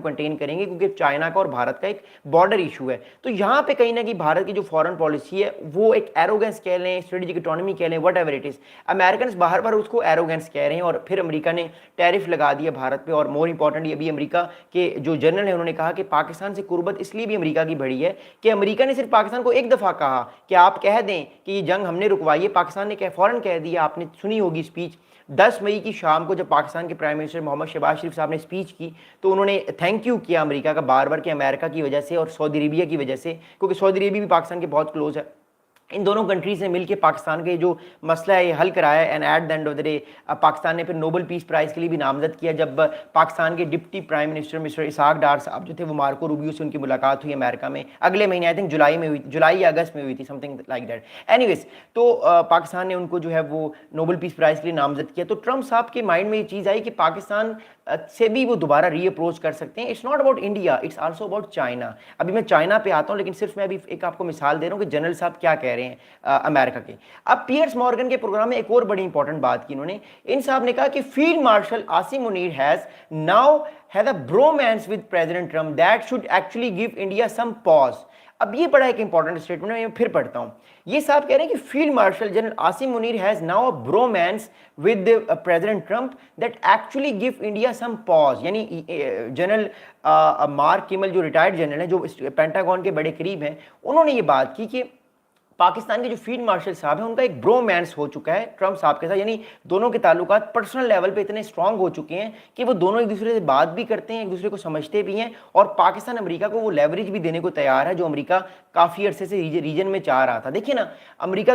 Contain करेंगे, क्योंकि China का और भारत का एक बॉर्डर इशू है। तो यहाँ पे कहीं ना कहीं भारत की जो फॉरेन पॉलिसी है वो एक एरोगेंस कह लें, स्ट्रेटेजिक इकोनॉमी कह लें, whatever it is, American बार बार उसको एरोगेंस कह रहे हैं और फिर अमेरिका ने टैरिफ लगा दिया भारत पे। और मोर इंपॉर्टेंटली अभी अमेरिका के जो जनरल है उन्होंने कहा कि पाकिस्तान से कुर्बत इसलिए भी अमेरिका की बढ़ी है कि अमेरिका ने सिर्फ पाकिस्तान को एक दफ़ा कहा कि आप कह दें कि ये जंग हमने रुकवाई है, पाकिस्तान ने फौरन कह दिया। आपने सुनी होगी स्पीच 10 मई की शाम को जब पाकिस्तान के प्राइम मिनिस्टर मोहम्मद शहबाज शरीफ साहब ने स्पीच की तो उन्होंने थैंक यू किया अमेरिका का बार बार कि अमेरिका की वजह से और सऊदी अरेबिया की वजह से, क्योंकि सऊदी अरेबिया भी पाकिस्तान के बहुत क्लोज है, इन दोनों कंट्रीज ने मिलकर पाकिस्तान के जो मसला है ये हल कराया। And at the end of the day Pakistan ने फिर नोबल पीस प्राइज़ के लिए भी नामजद किया जब पाकिस्तान के deputy prime minister mister Ishaq Dar साहब जो थे वो मार्को रूबियो से उनकी मुलाकात हुई अमेरिका में अगले महीने, आई थिंक जुलाई में हुई, जुलाई या अगस्त में हुई थी, समथिंग लाइक दैट। एनीवेज, तो पाकिस्तान ने उनको जो है वो नोबल पीस प्राइज़ के लिए नामजद किया। तो ट्रम्प साहब के माइंड में ये चीज़ आई कि पाकिस्तान से भी वो दोबारा रीअप्रोच कर सकते हैं। It's not about India, it's also about China. अभी मैं चाइना पे आता हूँ, लेकिन सिर्फ मैं अभी एक आपको मिसाल दे रहा हूँ कि जनरल साहब क्या कह रहे हैं अमेरिका के। अब पियर्स मॉर्गन के प्रोग्राम में एक और बड़ी इंपॉर्टेंट बात की इन्होंने, इन साहब ने कहा कि field marshal Asim Munir has now had a bromance with president Trump that should actually give India some pause. अब ये बड़ा एक इंपॉर्टेंट स्टेटमेंट है, मैं फिर पढ़ता हूं। ये साहब कह रहे हैं कि field marshal general Asim Munir has now a bromance with president Trump that actually give India some pause. यानी जनरल मार्क किमल जो रिटायर्ड जनरल है, जो पेंटागन के बड़े करीब हैं, उन्होंने ये बात की कि पाकिस्तान के जो फील्ड मार्शल साहब हैं उनका एक ब्रोमांस हो चुका है ट्रम्प साहब के साथ, यानी दोनों के ताल्लुकात पर्सनल लेवल पे इतने स्ट्रांग हो चुके हैं कि वो दोनों एक दूसरे से बात भी करते हैं, एक दूसरे को समझते भी हैं, और पाकिस्तान अमेरिका को वो लेवरेज भी देने को तैयार है जो अमेरिका काफ़ी अरसे से रीजन में चाह रहा था। देखिए ना, अमेरिका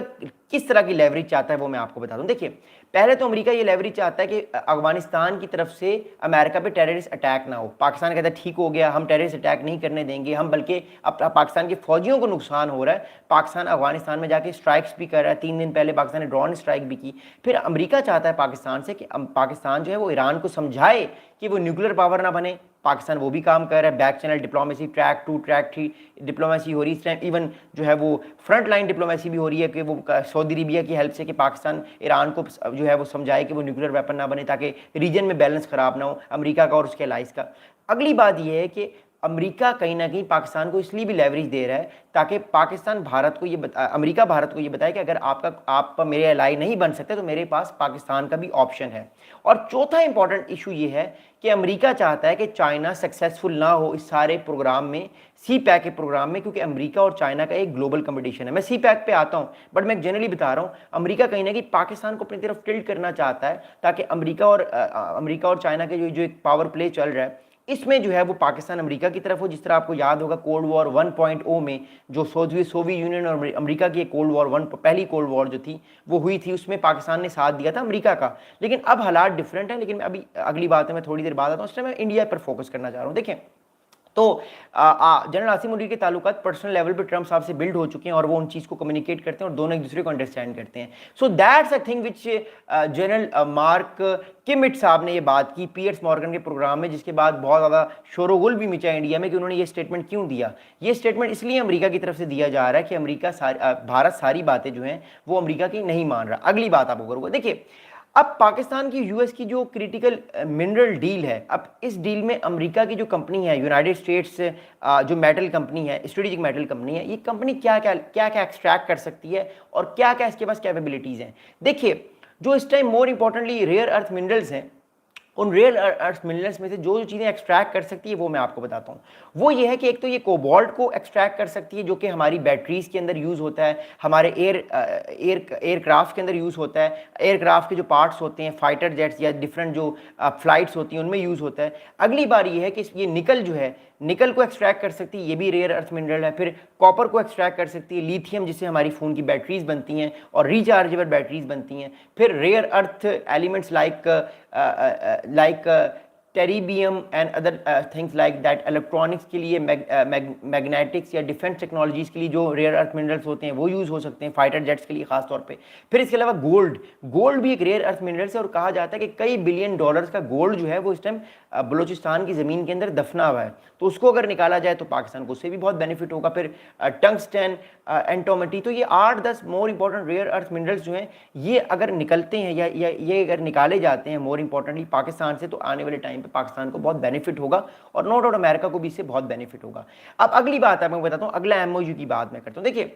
किस तरह की लेवरेज चाहता है वो मैं आपको बता दूं। देखिए, पहले तो अमेरिका ये लेवरेज चाहता है कि अफगानिस्तान की तरफ से अमेरिका पे टेररिस्ट अटैक ना हो। पाकिस्तान कहता है ठीक हो गया, हम टेररिस्ट अटैक नहीं करने देंगे, हम बल्कि अब पाकिस्तान के फौजियों को नुकसान हो रहा है, पाकिस्तान अफगानिस्तान में जाके स्ट्राइक्स भी कर रहा है। 3 दिन पहले पाकिस्तान ने ड्रोन स्ट्राइक भी की। फिर अमेरिका चाहता है पाकिस्तान से कि पाकिस्तान जो है वो ईरान को समझाए कि वो न्यूक्लियर पावर ना बने। पाकिस्तान वो भी काम कर रहा है, back channel diplomacy, track 2 track 3 diplomacy हो रही है इस टाइम। इवन जो है वो फ्रंट लाइन डिप्लोमेसी भी हो रही है कि वो सऊदी अरेबिया की हेल्प से कि पाकिस्तान ईरान को जो है वो समझाए कि वो न्यूक्लियर वेपन ना बने ताकि रीजन में बैलेंस खराब ना हो अमेरिका का और उसके अलाइज का। अगली बात यह है कि अमेरिका कहीं ना कहीं पाकिस्तान को इसलिए भी लेवरेज दे रहा है ताकि पाकिस्तान भारत को ये अमेरिका भारत को ये बताए कि अगर आप मेरे एलाई नहीं बन सकते तो मेरे पास पाकिस्तान का भी ऑप्शन है। और चौथा इंपॉर्टेंट इशू ये है कि अमेरिका चाहता है कि चाइना सक्सेसफुल ना हो इस सारे प्रोग्राम में, सी पैक के प्रोग्राम में, क्योंकि अमेरिका और चाइना का एक ग्लोबल कंपटीशन है। मैं सी पैक पे आता हूं, बट मैं जनरली बता रहा हूं, अमेरिका कहीं ना कहीं पाकिस्तान को अपनी तरफ टिल्ट करना चाहता है ताकि अमेरिका और चाइना के जो एक पावर प्ले चल रहा है इसमें जो है वो पाकिस्तान अमेरिका की तरफ हो। जिस तरह आपको याद होगा कोल्ड वॉर 1.0 में जो सोवियत यूनियन और अमेरिका की कोल्ड वॉर 1 पहली कोल्ड वॉर जो थी वो हुई थी, उसमें पाकिस्तान ने साथ दिया था अमेरिका का। लेकिन अब हालात डिफरेंट है। लेकिन अभी अगली बात है, मैं थोड़ी देर बाद आता हूँ, उस टाइम मैं इंडिया पर फोकस करना चाह रहा हूँ। देखिए, तो जनरल आसिम मुनीर के ताल्लुकात पर्सनल लेवल पे ट्रम्प साहब से बिल्ड हो चुके हैं और वो उन चीज़ को कम्युनिकेट करते हैं और दोनों एक दूसरे को अंडरस्टैंड करते हैं। So that's a thing which general Mark Kimmitt साहब ने ये बात की पियर्स मॉर्गन के प्रोग्राम में, जिसके बाद बहुत ज़्यादा शोरगुल भी मचा इंडिया में कि उन्होंने ये स्टेटमेंट क्यों दिया। ये स्टेटमेंट इसलिए अमेरिका की तरफ से दिया जा रहा है कि भारत सारी बातें जो हैं वो अमेरिका की नहीं मान रहा। अगली बात आपको करूँगा। देखिए, अब पाकिस्तान की यूएस की जो क्रिटिकल मिनरल डील है, अब इस डील में अमेरिका की जो कंपनी है यूनाइटेड स्टेट्स जो मेटल कंपनी है, स्ट्रेटेजिक मेटल कंपनी है, ये कंपनी क्या क्या एक्सट्रैक्ट कर सकती है और क्या क्या इसके पास कैपेबिलिटीज़ हैं। देखिए, जो इस time more importantly rare earth minerals हैं, उन रेयर अर्थ मिनरल्स में से जो चीज़ें एक्सट्रैक्ट कर सकती है वो मैं आपको बताता हूँ। वो ये है कि एक तो ये कोबाल्ट को एक्सट्रैक्ट कर सकती है जो कि हमारी बैटरीज के अंदर यूज़ होता है, हमारे एयरक्राफ्ट के अंदर यूज़ होता है, एयरक्राफ्ट के जो पार्ट्स होते हैं, फाइटर जेट्स या डिफरेंट जो फ्लाइट्स होती हैं उनमें यूज़ होता है। अगली बार ये है कि ये निकल जो है, निकल को एक्सट्रैक्ट कर सकती है, ये भी रेयर अर्थ मिनरल है। फिर कॉपर को एक्सट्रैक्ट कर सकती है, लिथियम जिससे हमारी फ़ोन की बैटरीज बनती हैं और रिचार्जेबल बैटरीज बनती हैं। फिर rare earth elements like terbium and other things like that, electronics के लिए, मैग्नेटिक्स या डिफेंस टेक्नोलॉजीज़ के लिए जो रेयर अर्थ मिनरल्स होते हैं वो यूज़ हो सकते हैं, फाइटर जेट्स के लिए खास तौर पे। फिर इसके अलावा गोल्ड भी एक रेयर अर्थ मिनरल्स है और कहा जाता है कि कई बिलियन डॉलर्स का गोल्ड जो है वो इस टाइम बलूचिस्तान की ज़मीन के अंदर दफना हुआ है, तो उसको अगर निकाला जाए तो पाकिस्तान को उससे भी बहुत बेनिफिट होगा। फिर टंगस्टन एंटोमेटी, तो ये 8-10 more important rare earth minerals जो हैं ये अगर निकलते हैं या ये अगर निकाले जाते हैं मोर इंपॉर्टेंटली पाकिस्तान से, तो आने वाले टाइम पे पाकिस्तान को बहुत बेनिफिट होगा और नो डाउट अमेरिका को भी इससे बहुत बेनिफिट होगा। अब अगली बात मैं बताता हूँ, अगला एमओयू की बात मैं करता हूँ। देखिए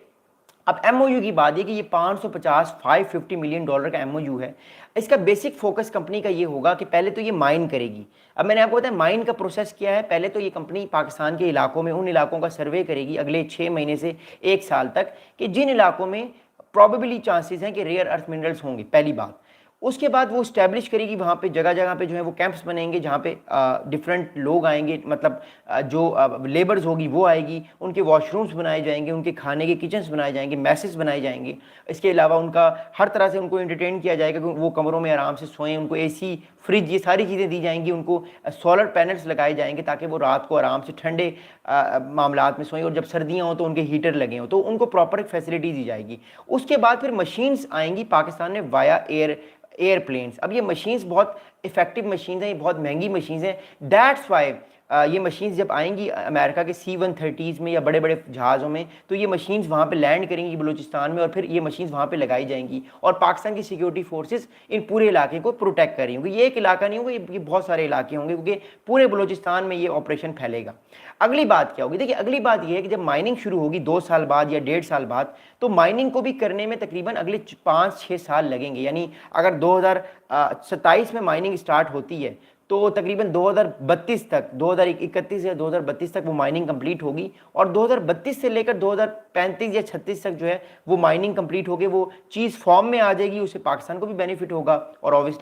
अब एमओयू की बात है कि ये 550 मिलियन डॉलर का एमओयू है। इसका बेसिक फोकस कंपनी का ये होगा कि पहले तो ये माइन करेगी। अब मैंने आपको बताया माइन का प्रोसेस क्या है। पहले तो ये कंपनी पाकिस्तान के इलाकों में, उन इलाकों का सर्वे करेगी अगले 6 महीने से 1 साल तक, कि जिन इलाकों में प्रॉबेबली चांसेस हैं कि रेयर अर्थ मिनरल्स होंगे, पहली बात। उसके बाद वो स्टैब्लिश करेगी वहाँ पे जगह जगह पे जो है वो कैंप्स बनेंगे जहाँ पे डिफरेंट लोग आएंगे, मतलब जो लेबर्स होगी वो आएगी, उनके वॉशरूम्स बनाए जाएंगे, उनके खाने के किचन्स बनाए जाएंगे, मैसेज बनाए जाएंगे। इसके अलावा उनका हर तरह से उनको एंटरटेन किया जाएगा कि वो कमरों में आराम से सोएं, उनको एसी, फ्रिज, ये सारी चीज़ें दी जाएंगी, उनको सोलर पैनल्स लगाए जाएंगे ताकि वो रात को आराम से ठंडे मामलात में सोएं, और जब सर्दियाँ हों तो उनके हीटर लगे हों, तो उनको प्रॉपर फैसिलिटी दी जाएगी। उसके बाद फिर मशीन्स आएंगी पाकिस्तान में वाया एयरप्लेन्स। अब ये मशीन्स बहुत इफेक्टिव मशीन्स हैं, ये बहुत महंगी मशीन्स हैं। दैट्स वाई ये मशीन्स जब आएंगी अमेरिका के C-130s में या बड़े बड़े जहाज़ों में, तो ये मशीन्स वहाँ पे लैंड करेंगी बलूचिस्तान में, और फिर ये मशीन्स वहाँ पे लगाई जाएंगी और पाकिस्तान की सिक्योरिटी फोर्सेस इन पूरे इलाके को प्रोटेक्ट कर रही होंगी। ये एक इलाका नहीं होगा, ये बहुत सारे इलाके होंगे, क्योंकि पूरे बलूचिस्तान में ये ऑपरेशन फैलेगा। अगली बात क्या होगी? देखिए अगली बात ये है कि जब माइनिंग शुरू होगी 2 साल बाद या 1.5 साल बाद, तो माइनिंग को भी करने में तकरीबन अगले 5-6 साल लगेंगे। यानी अगर 2027 में माइनिंग स्टार्ट होती है तो तकरीबन 2032 तक, 2031 या 2032 तक वो माइनिंग कंप्लीट होगी, और 2032 से लेकर 2035 या 36 तक जो है वो माइनिंग कंप्लीट होगी, वो चीज़ फॉर्म में आ जाएगी, उससे पाकिस्तान को भी बेनिफिट होगा और ऑब्वियसली